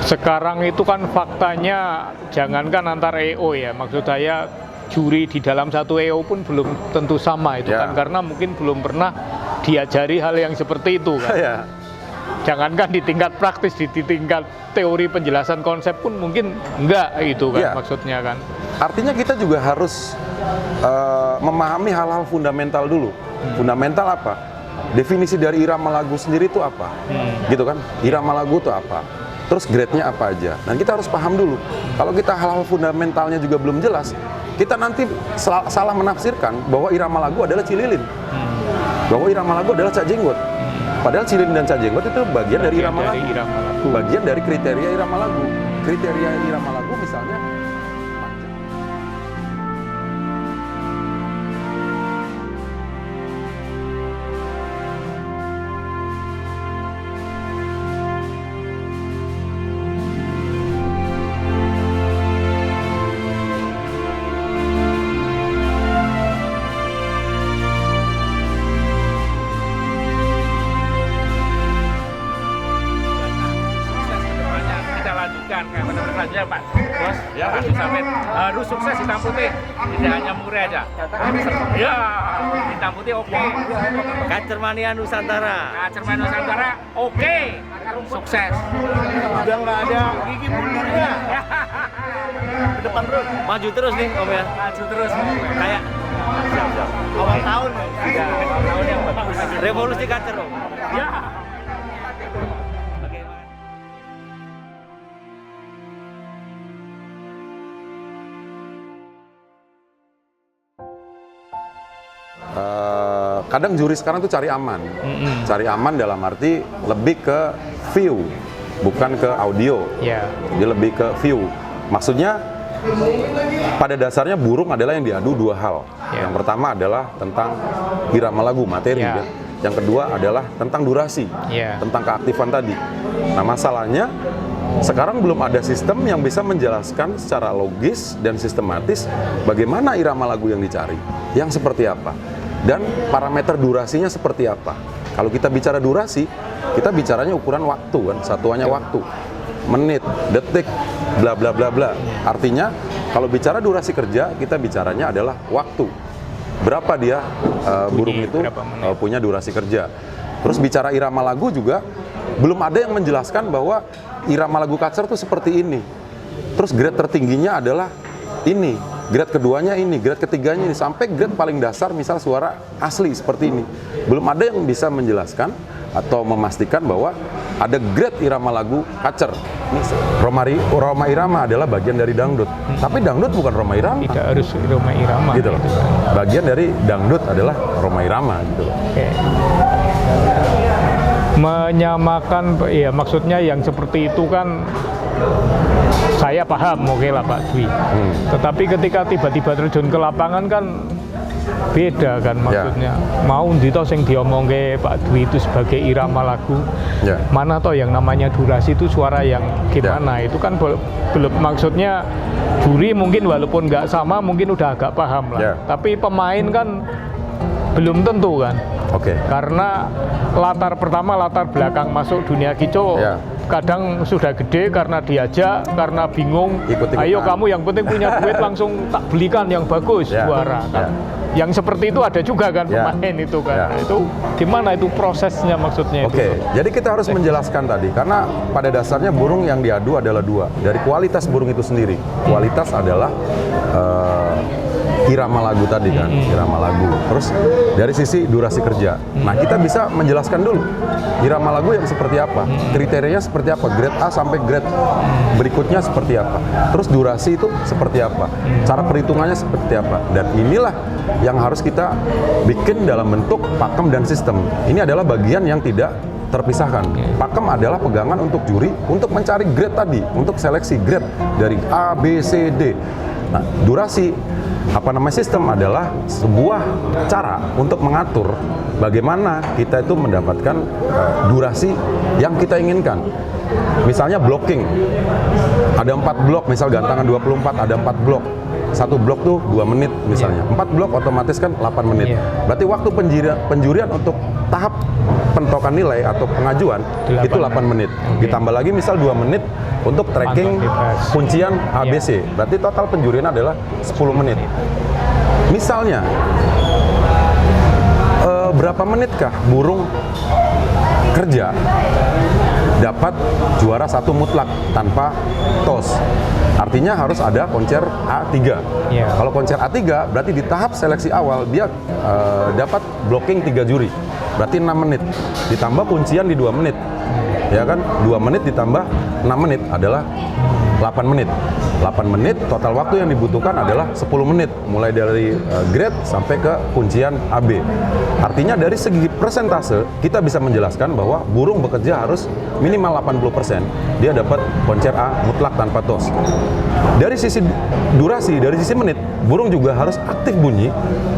Sekarang itu kan faktanya jangankan antar EO ya, maksud saya juri di dalam satu EO pun belum tentu sama itu Ya. kan, karena mungkin belum pernah diajari hal yang seperti itu kan. Ya. Jangankan di tingkat praktis, di tingkat teori penjelasan konsep pun mungkin enggak itu kan Ya. maksudnya kan. Artinya kita juga harus memahami hal-hal fundamental dulu. Fundamental apa? Definisi dari irama lagu sendiri itu apa? Gitu kan? Irama lagu itu apa? Terus grade-nya apa aja? Dan kita harus paham dulu. Kalau kita hal-hal fundamentalnya juga belum jelas, kita nanti salah menafsirkan bahwa irama lagu adalah cililin. Bahwa irama lagu adalah cak jenggot. Padahal cililin dan cak jenggot itu bagian dari irama lagu. Bagian dari kriteria irama lagu. Kriteria irama lagu misalnya kayak benar-benar saja Pak Bos, ya Pak Susamet harus sukses hitam putih, tidak hanya murah aja. Ya, hitam putih oke. Kacermania Nusantara. Kacermania Nusantara oke, sukses. Udah nggak ada gigi mundurnya. Ke depan terus. Maju terus nih Om ya. Maju terus. Kayak awal tahun. Ya, awal tahun yang bagus. Revolusi kacer Om. Ya. kadang juri sekarang tuh cari aman. Cari aman dalam arti lebih ke view, bukan ke audio. Ya. Dia lebih ke view. Maksudnya pada dasarnya burung adalah yang diadu dua hal. Ya. Yang pertama adalah tentang irama lagu, materi. Ya. Ya. Yang kedua adalah tentang durasi, Ya. tentang keaktifan tadi. Nah masalahnya sekarang belum ada sistem yang bisa menjelaskan secara logis dan sistematis bagaimana irama lagu yang dicari, yang seperti apa, dan parameter durasinya seperti apa. Kalau kita bicara durasi, kita bicaranya ukuran waktu kan, satuannya waktu, menit, detik, bla bla bla bla. Artinya kalau bicara durasi kerja, kita bicaranya adalah waktu. Berapa dia burung itu punya durasi kerja. Terus bicara irama lagu juga belum ada yang menjelaskan bahwa irama lagu kacer tuh seperti ini. Terus grade tertingginya adalah ini, grade keduanya ini, grade ketiganya ini, sampai grade paling dasar misal suara asli seperti ini. Belum ada yang bisa menjelaskan atau memastikan bahwa ada grade irama lagu kacer. Roma irama adalah bagian dari dangdut, tapi dangdut bukan Roma irama. Tidak harus Roma irama Gitu loh. Bagian dari dangdut adalah Roma irama gitu loh. Oke. Menyamakan, ya maksudnya yang seperti itu kan saya paham, oke lah Pak Dwi. Tetapi ketika tiba-tiba terjun ke lapangan kan beda kan maksudnya. Mau ndito sing diomongke Pak Dwi itu sebagai irama lagu. Ya. Mana toh yang namanya durasi itu suara yang gimana? Itu kan belum, maksudnya juri mungkin walaupun nggak sama mungkin udah agak paham lah. Ya. Tapi pemain kan belum tentu kan. Oke. Karena latar belakang masuk dunia kicau Ya. kadang sudah gede karena diajak, karena bingung. Ikut-ikutan. Ayo kamu yang penting punya duit langsung tak belikan yang bagus, Ya. juara kan. Ya. Yang seperti itu ada juga kan Ya. pemain itu kan. Ya. Nah, itu gimana itu prosesnya maksudnya itu? Oke, jadi kita harus menjelaskan tadi, karena pada dasarnya burung yang diadu adalah dua. Dari kualitas burung itu sendiri, kualitas adalah irama lagu tadi kan, irama lagu. Terus dari sisi durasi kerja, nah kita bisa menjelaskan dulu irama lagu yang seperti apa, kriterianya seperti apa, grade A sampai grade berikutnya seperti apa, terus durasi itu seperti apa, cara perhitungannya seperti apa, dan inilah yang harus kita bikin dalam bentuk pakem dan sistem. Ini adalah bagian yang tidak terpisahkan. Pakem adalah pegangan untuk juri untuk mencari grade tadi, untuk seleksi grade dari A, B, C, D. Nah, durasi sistem adalah sebuah cara untuk mengatur bagaimana kita itu mendapatkan durasi yang kita inginkan. Misalnya blocking, ada 4 blok, misal gantangan 24, ada 4 blok. Satu blok tuh 2 menit misalnya, 4 blok otomatis kan 8 menit. Berarti waktu penjurian untuk tahap pentokan nilai atau pengajuan 8 itu 8 menit. Oke. Ditambah lagi misal 2 menit untuk tracking Pantau bebas. kuncian ABC. Berarti total penjurian adalah 10 menit. Misalnya berapa menitkah burung kerja dapat juara 1 mutlak tanpa TOS? Artinya harus ada koncer A3. Iya. Kalau koncer A3 berarti di tahap seleksi awal dia dapat blocking 3 juri. Berarti 6 menit. Ditambah kuncian di 2 menit. Ya kan? 2 menit ditambah 6 menit adalah 8 menit. 8 menit total waktu yang dibutuhkan adalah 10 menit mulai dari grade sampai ke kuncian AB. Artinya dari segi persentase kita bisa menjelaskan bahwa burung bekerja harus minimal 80% dia dapat koncer A mutlak tanpa TOS. Dari sisi durasi, dari sisi menit, burung juga harus aktif bunyi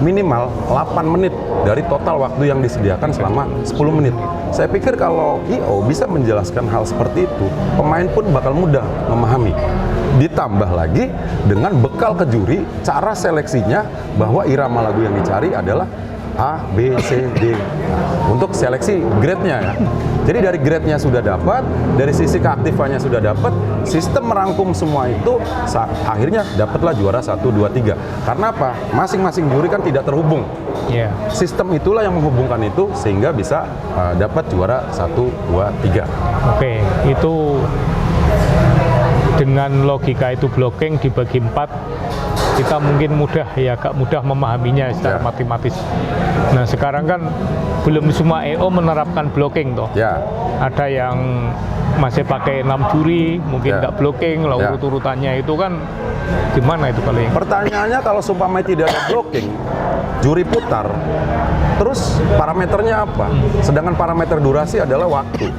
minimal 8 menit dari total waktu yang disediakan selama 10 menit. Saya pikir kalau IO bisa menjelaskan hal seperti itu, pemain pun bakal mudah memahami. Ditambah lagi dengan bekal ke juri, cara seleksinya bahwa irama lagu yang dicari adalah A, B, C, D. Untuk seleksi grade-nya ya. Jadi dari grade-nya sudah dapat, dari sisi keaktifannya sudah dapat, sistem merangkum semua itu, akhirnya dapatlah juara 1, 2, 3. Karena apa? Masing-masing juri kan tidak terhubung. Iya. Sistem itulah yang menghubungkan itu sehingga bisa dapat juara 1, 2, 3. Oke, itu dengan logika itu blocking dibagi 4, kita mungkin agak mudah memahaminya secara Ya. matematis. Nah sekarang kan belum semua EO menerapkan blocking toh. Ya, Ada yang masih pakai 6 juri, mungkin Ya. nggak blocking, Ya. urut-urutannya itu kan gimana itu kalau yang pertanyaannya kalau sumpamanya tidak ada blocking, juri putar, terus parameternya apa? Sedangkan parameter durasi adalah waktu.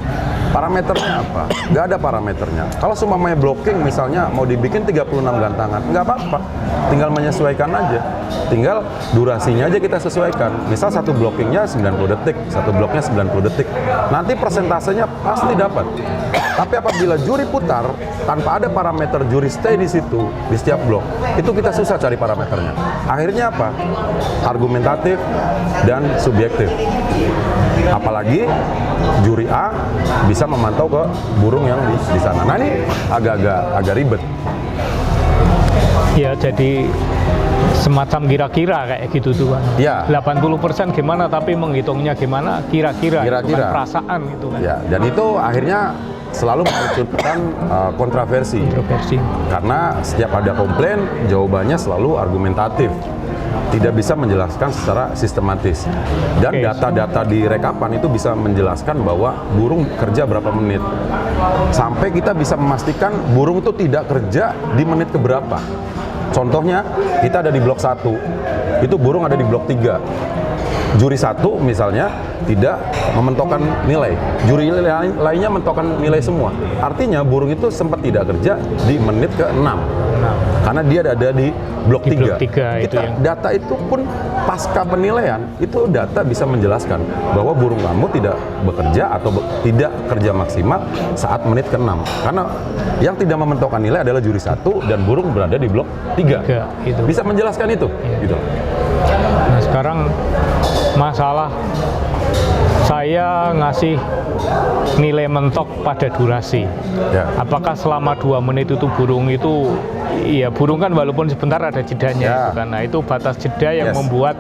Parameternya apa? Nggak ada parameternya. Kalau sumpamanya blocking misalnya mau dibikin 36 gantangan, nggak apa-apa. Tinggal menyesuaikan aja. Tinggal durasinya aja kita sesuaikan. Misal satu blockingnya 90 detik, satu bloknya 90 detik. Nanti persentasenya pasti dapat. Tapi apabila juri putar, tanpa ada parameter juri stay di situ, di setiap blok, itu kita susah cari parameternya. Akhirnya apa? Argumentatif dan subjektif. Apalagi juri A bisa memantau ke burung yang di sana. Nah ini agak ribet. ya jadi semacam kira-kira kayak gitu tuh kan. Ya. 80% gimana tapi menghitungnya gimana kira-kira, itu Kira-kira. kan perasaan gitu kan. Ya, dan itu akhirnya selalu memunculkan kontroversi. Kontroversi. Karena setiap ada komplain, jawabannya selalu argumentatif. Tidak bisa menjelaskan secara sistematis. Dan Oke. data-data di rekapan itu bisa menjelaskan bahwa burung kerja berapa menit. Sampai kita bisa memastikan burung itu tidak kerja di menit keberapa. Contohnya, kita ada di blok 1, itu burung ada di blok 3. Juri 1 misalnya tidak mementokkan nilai, juri lainnya mentokkan nilai semua. Artinya burung itu sempat tidak kerja di menit ke-6 karena dia ada di blok Di 3. blok 3 itu Kita yang- data itu pun pasca penilaian itu data bisa menjelaskan bahwa burung kamu tidak bekerja atau tidak kerja maksimal saat menit ke-6 karena yang tidak mementokkan nilai adalah juri 1 dan burung berada di blok 3. Itu. Bisa menjelaskan itu gitu. Nah sekarang masalah saya ngasih nilai mentok pada durasi. Ya. Apakah selama 2 menit itu burung itu, ya burung kan walaupun sebentar ada jedanya Ya. itu kan. Nah itu batas jeda yang Yes. membuat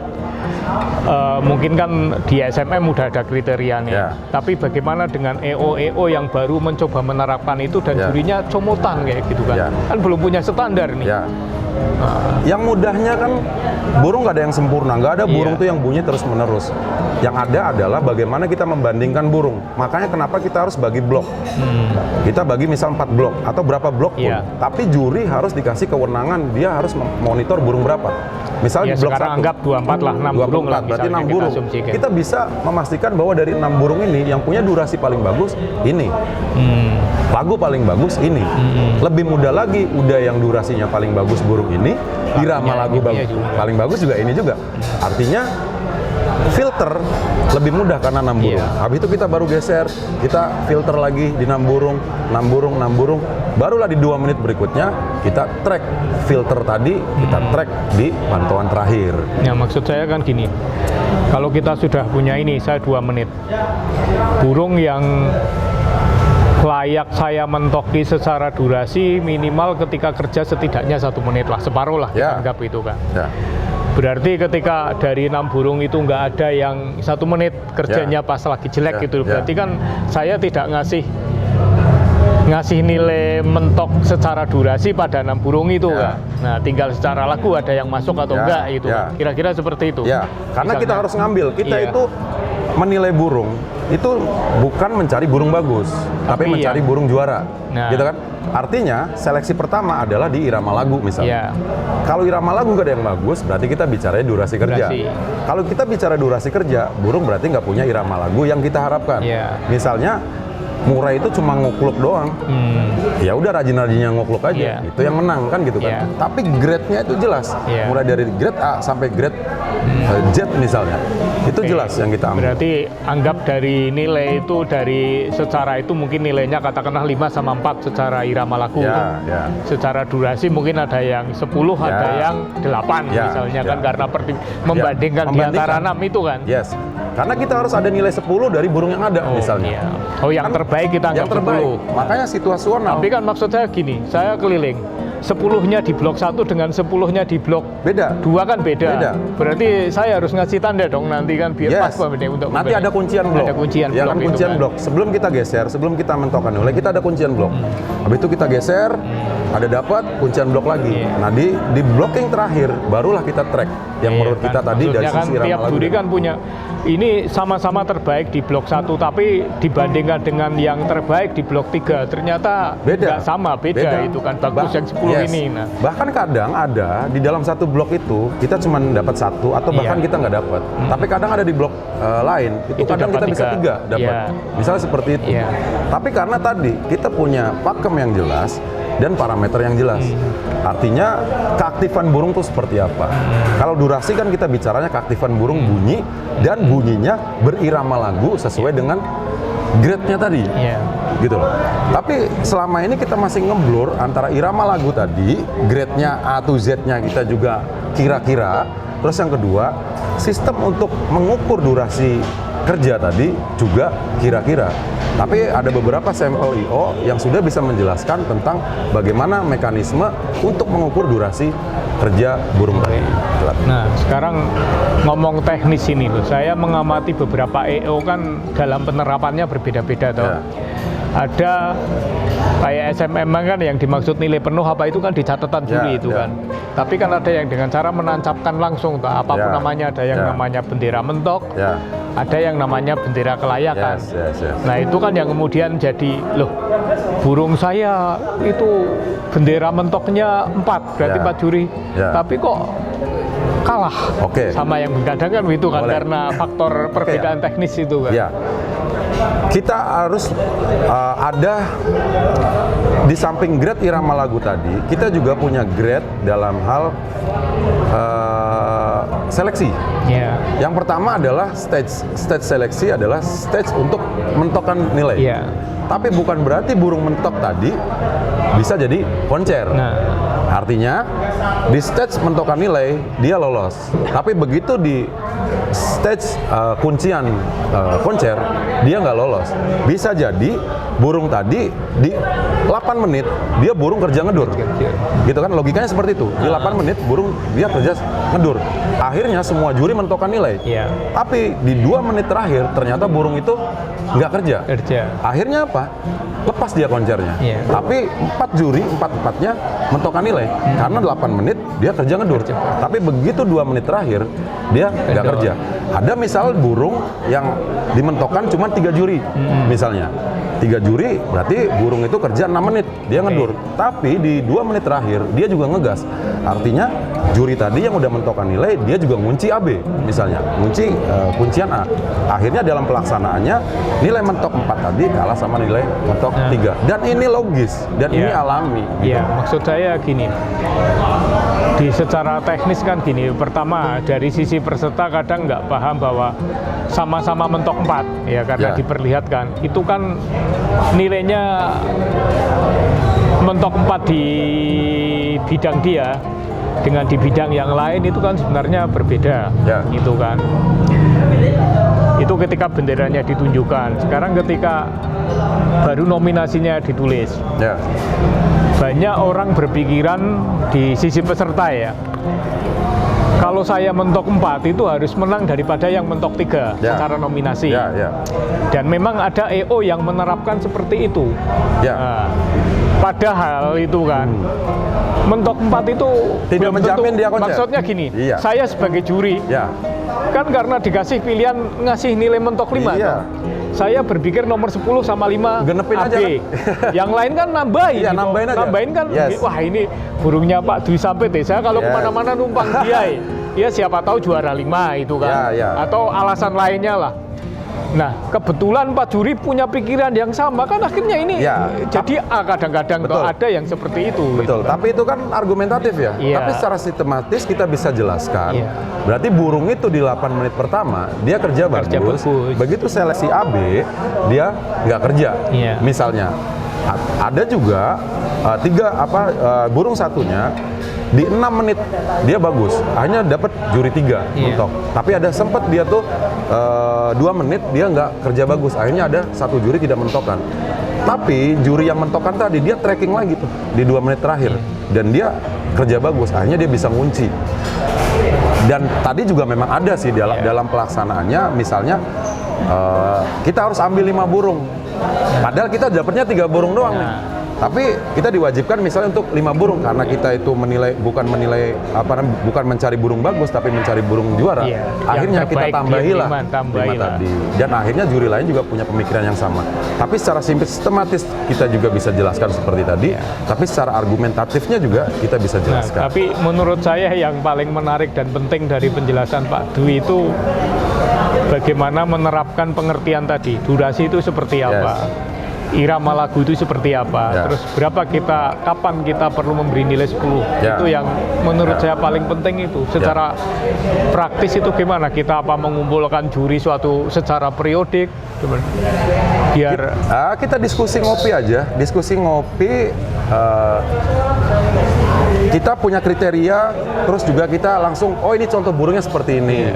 mungkin kan di SMM udah ada kriterianya. Ya. Tapi bagaimana dengan EO yang baru mencoba menerapkan itu dan Ya. jurinya comotan kayak gitu kan? Ya. Kan belum punya standar nih. Ya. Yang mudahnya kan burung nggak ada yang sempurna, nggak ada burung Iya. tuh yang bunyi terus menerus. Yang ada adalah bagaimana kita membandingkan burung. Makanya kenapa kita harus bagi blok. Kita bagi misal 4 blok atau berapa blok pun. Iya. Tapi juri harus dikasih kewenangan, dia harus memonitor burung berapa. Misal Ya di blok sekarang 1. anggap 24 lah, 6 burung lah 24, berarti misalnya 6 kita burung. asumsikan. Kita bisa memastikan bahwa dari 6 burung ini yang punya durasi paling bagus ini. Lagu paling bagus ini. Lebih mudah lagi, udah yang durasinya paling bagus burung ini, irama lagu ininya juga. paling bagus juga ini juga. Artinya filter lebih mudah karena 6 burung. Iya. Habis itu kita baru geser, kita filter lagi di 6 burung, 6 burung, 6 burung. Barulah di 2 menit berikutnya kita track filter tadi, kita track di pantauan terakhir. Ya maksud saya kan gini, kalau kita sudah punya ini, saya 2 menit, burung yang layak saya mentoki secara durasi minimal ketika kerja setidaknya 1 menit lah, separuh lah Ya. kita anggap itu kan. Ya. Berarti ketika dari 6 burung itu nggak ada yang 1 menit kerjanya pas lagi jelek Ya, gitu, ya. berarti kan saya tidak ngasih nilai mentok secara durasi pada 6 burung itu Ya. kan. Nah tinggal secara lagu ada yang masuk atau Ya, enggak itu, ya. kira-kira seperti itu. Ya, karena kita Misalnya. harus ngambil, kita Iya. itu menilai burung itu bukan mencari burung bagus, tapi Tapi mencari yang- burung juara, Nah. gitu kan? Artinya seleksi pertama adalah di irama lagu misalnya. Iya. Kalau irama lagu nggak ada yang bagus, berarti kita bicara durasi kerja. Durasi. Kalau kita bicara durasi kerja, burung berarti nggak punya irama lagu yang kita harapkan. Iya. Misalnya Murai itu cuma ngukluk doang. Ya udah rajin-rajinnya ngukluk aja. Iya. Itu yang menang kan gitu kan. Iya. Tapi grade-nya itu jelas. Iya. Mulai dari grade A sampai grade Z misalnya. Itu Oke. jelas yang kita ambil. Berarti anggap dari nilai itu, dari secara itu mungkin nilainya katakanlah 5 sama 4 secara irama lagu. Ya, ya. Secara durasi mungkin ada yang 10, ada Ya. yang 8 Ya, misalnya ya. kan, karena membandingkan di antara 6 itu kan. Yes. Karena kita harus ada nilai 10 dari burung yang ada misalnya. Iya. Oh, yang Kan terbaik kita yang anggap terbaik. 10. Makanya situasional. Tapi kan maksud saya gini, saya keliling 10-nya di blok 1 dengan 10-nya di blok beda. 2 kan beda. Beda. Berarti saya harus ngasih tanda dong nanti kan biar pas Yes. Pak, ini untuk Nanti membanding. ada kuncian blok. Ada kuncian Ya blok kan itu kuncian kan. blok. Sebelum kita geser, sebelum kita mentokan nilai, kita ada kuncian blok. Habis itu kita geser, ada dapat kuncian blok lagi. Iya. Nah, di blocking terakhir barulah kita track yang Iya, menurut kan. kita tadi dari Maksudnya kan sisi irama tiap lagu. juri kan punya ini sama-sama terbaik di blok 1, tapi dibandingkan dengan yang terbaik di blok 3 ternyata Beda. nggak sama, beda itu kan bagus yang 10 Yes. ini. Nah, Bahkan kadang ada di dalam satu blok itu kita cuma dapat 1 atau bahkan Iya. kita nggak dapat. Tapi kadang ada di blok lain itu Itu kadang dapat kita bisa 3 dapat. Iya. Misalnya seperti itu. Iya. Tapi karena tadi kita punya pakem yang jelas dan parameter yang jelas. Artinya keaktifan burung tuh seperti apa. Kalau durasi kan kita bicaranya keaktifan burung bunyi dan bunyinya berirama lagu sesuai dengan grade-nya tadi. iya. Gitu loh. Tapi selama ini kita masih ngeblur antara irama lagu tadi, grade-nya A to Z-nya kita juga kira-kira. Terus yang kedua, sistem untuk mengukur durasi kerja tadi juga kira-kira. Tapi ada beberapa sampel I/O yang sudah bisa menjelaskan tentang bagaimana mekanisme untuk mengukur durasi kerja burung tadi. Nah, sekarang ngomong teknis ini loh. Saya mengamati beberapa EO kan dalam penerapannya berbeda-beda toh. Ya. Ada kayak SMM kan yang dimaksud nilai penuh apa itu kan di catatan juri Ya, itu ya. kan. Tapi kan ada yang dengan cara menancapkan langsung toh, apapun Ya, namanya, ada yang ya. namanya bendera mentok, Ya. ada yang namanya bendera kelayakan. Yes. Nah itu kan yang kemudian jadi, loh burung saya itu bendera mentoknya 4, berarti Ya. 4 juri. Ya. Tapi kok kalah Oke. sama yang begadang kan itu kan, Boleh. karena faktor perbedaan teknis itu kan. Ya, kita harus ada di samping grade irama lagu tadi, kita juga punya grade dalam hal seleksi. Iya. Yang pertama adalah stage seleksi adalah stage untuk mentokan nilai. Iya. Tapi bukan berarti burung mentok tadi bisa jadi koncer. Nah. Artinya di stage mentokan nilai dia lolos. Tapi begitu di stage kuncian koncer dia nggak lolos. Bisa jadi burung tadi di 8 menit dia burung kerja ngedur. Gitu kan, logikanya seperti itu. Di 8 menit burung dia kerja ngedur. Akhirnya semua juri mentokan nilai. Iya. Tapi di 2 menit terakhir ternyata burung itu nggak kerja. Kerja. Akhirnya apa? Lepas dia koncernya. Iya. Tapi 4 juri, 4-4-nya mentokan nilai. Karena 8 menit dia kerja ngedur. Tapi begitu 2 menit terakhir dia nggak Ngedur. kerja. Ada misal burung yang dimentokan cuma 3 juri misalnya. 3 juri berarti burung itu kerja 6 menit dia ngedur. Tapi di 2 menit terakhir dia juga ngegas. Artinya juri tadi yang udah mentokan nilai dia juga ngunci AB misalnya, ngunci kuncian A. Akhirnya dalam pelaksanaannya nilai mentok 4 tadi kalah sama nilai mentok 3. Dan ini logis dan ini alami. Iya, maksud saya gini. Di secara teknis kan gini, pertama dari sisi peserta kadang nggak paham bahwa sama-sama mentok 4 ya karena diperlihatkan itu kan nilainya mentok 4 di bidang dia dengan di bidang yang lain itu kan sebenarnya berbeda gitu kan. Itu ketika benderanya ditunjukkan. Sekarang ketika baru nominasinya ditulis. Banyak orang berpikiran di sisi peserta ya. Kalau saya mentok 4 itu harus menang daripada yang mentok 3 secara nominasi. Dan memang ada EO yang menerapkan seperti itu. Nah, padahal itu kan mentok 4 itu tidak menjamin dia konser. Maksudnya gini, saya sebagai juri kan karena dikasih pilihan ngasih nilai mentok 5 saya berpikir nomor 10 sama 5 genepin AB. aja kan? Yang lain kan nambahin. Iya, gitu. nambahin aja. Nambahin kan, wah ini burungnya Pak Dwi sampai deh. Saya kalau kemana-mana numpang dia, ya siapa tahu juara 5 itu kan. Atau alasan lainnya lah. Nah, kebetulan Pak Juri punya pikiran yang sama kan akhirnya ini jadi kadang-kadang ada yang seperti itu. Betul, gitu. tapi itu kan argumentatif ya. Tapi secara sistematis kita bisa jelaskan. Berarti burung itu di 8 menit pertama dia kerja bagus. Begitu seleksi AB dia nggak kerja. Misalnya ada juga burung satunya di 6 menit dia bagus, hanya dapat juri 3 mentok. Tapi ada sempat dia tuh 2 menit dia nggak kerja bagus, akhirnya ada 1 juri tidak mentokan. Tapi juri yang mentokan tadi dia tracking lagi tuh di 2 menit terakhir dan dia kerja bagus, akhirnya dia bisa ngunci. Dan tadi juga memang ada sih dalam pelaksanaannya, misalnya kita harus ambil 5 burung, padahal kita dapatnya 3 burung doang nih. Tapi kita diwajibkan misalnya untuk 5 burung karena kita itu bukan mencari burung bagus tapi mencari burung juara. Akhirnya kita tambahilah 5 tadi. Dan akhirnya juri lain juga punya pemikiran yang sama. Tapi secara sistematis kita juga bisa jelaskan seperti tadi. Tapi secara argumentatifnya juga kita bisa jelaskan. Tapi menurut saya yang paling menarik dan penting dari penjelasan Pak Dwi itu bagaimana menerapkan pengertian tadi. Durasi itu seperti apa? Irama lagu itu seperti apa, terus kapan kita perlu memberi nilai 10, itu yang menurut saya paling penting itu. Secara praktis itu gimana, kita mengumpulkan juri secara periodik, biar kita diskusi ngopi aja, kita punya kriteria, terus juga kita langsung, ini contoh burungnya seperti ini.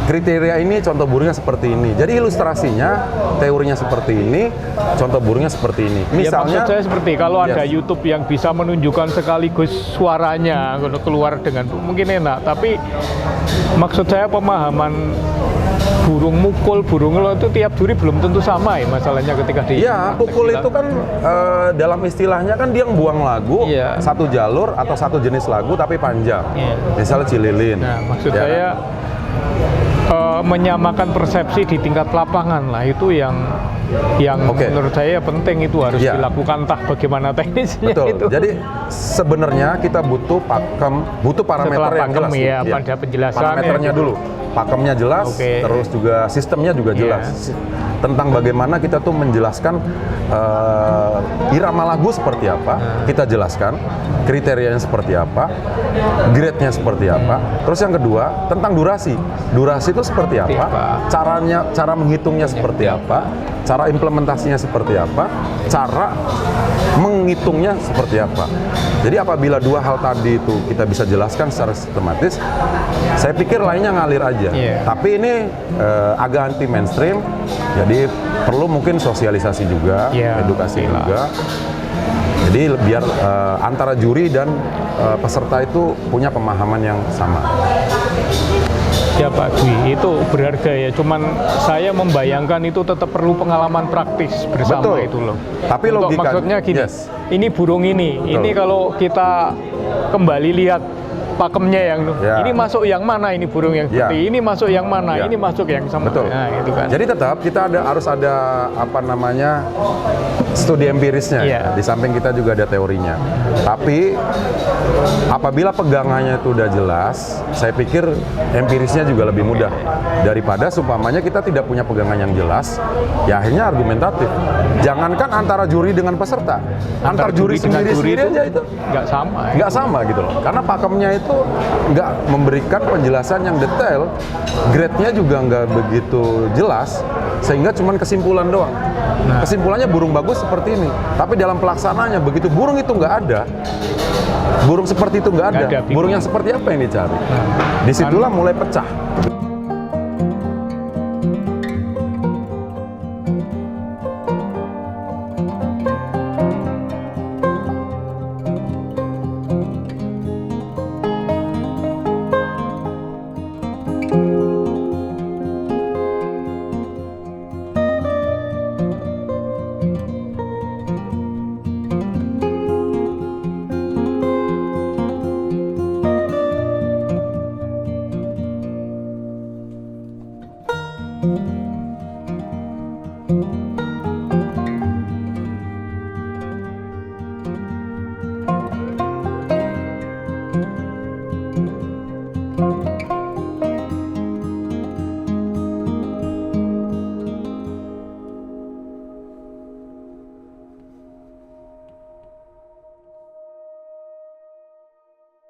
Kriteria ini contoh burungnya seperti ini. Jadi ilustrasinya, teorinya seperti ini, contoh burungnya seperti ini. Misalnya, maksud saya seperti kalau ada YouTube yang bisa menunjukkan sekaligus suaranya keluar dengan mungkin enak. Tapi maksud saya pemahaman burung mukul, burung lo itu tiap juri belum tentu sama ya masalahnya ketika di. Pukul itu kan dalam istilahnya kan dia buang lagu satu jalur atau satu jenis lagu tapi panjang. Misalnya Cililin. Nah, maksud saya menyamakan persepsi di tingkat lapangan lah, itu yang menurut saya penting, itu harus dilakukan, entah bagaimana teknisnya. Betul. Itu. Jadi sebenarnya kita butuh parameter yang jelas. Pada penjelasan parameternya dulu. Pakemnya jelas, terus juga sistemnya juga jelas. Tentang bagaimana kita tuh menjelaskan irama lagu seperti apa, kita jelaskan kriterianya seperti apa, grade-nya seperti apa. Terus yang kedua tentang durasi itu seperti apa, cara menghitungnya seperti apa, cara implementasinya seperti apa, cara menghitungnya seperti apa. Jadi apabila 2 hal tadi itu kita bisa jelaskan secara sistematis, saya pikir lainnya ngalir aja. Tapi ini agak anti mainstream, jadi perlu mungkin sosialisasi juga, edukasi juga. Jadi biar antara juri dan peserta itu punya pemahaman yang sama. Ya Pak Dwi, itu berharga ya. Cuman saya membayangkan itu tetap perlu pengalaman praktis bersama. Itu loh. Tapi logikanya, maksudnya gini, ini burung ini kalau kita kembali lihat pakemnya yang Ya. ini masuk yang mana, ini burung yang Ya. seperti ini masuk yang mana, Ya. ini masuk yang sama. Betul. Nah, itu kan. Jadi tetap kita harus ada apa namanya studi empirisnya. Iya. Di samping kita juga ada teorinya. Tapi apabila pegangannya itu udah jelas, saya pikir empirisnya juga lebih mudah daripada seumpamanya kita tidak punya pegangan yang jelas, ya akhirnya argumentatif. Jangankan antara juri dengan peserta, antar juri dengan sendiri juri aja itu nggak sama. nggak sama gitu loh, karena pakemnya itu nggak memberikan penjelasan yang detail, grade-nya juga nggak begitu jelas, sehingga cuman kesimpulan doang. Nah. Kesimpulannya burung bagus seperti ini, tapi dalam pelaksanaannya begitu burung itu nggak ada, burung seperti itu nggak ada, Nggak ada, burung yang seperti apa yang dicari? Disitulah mulai pecah.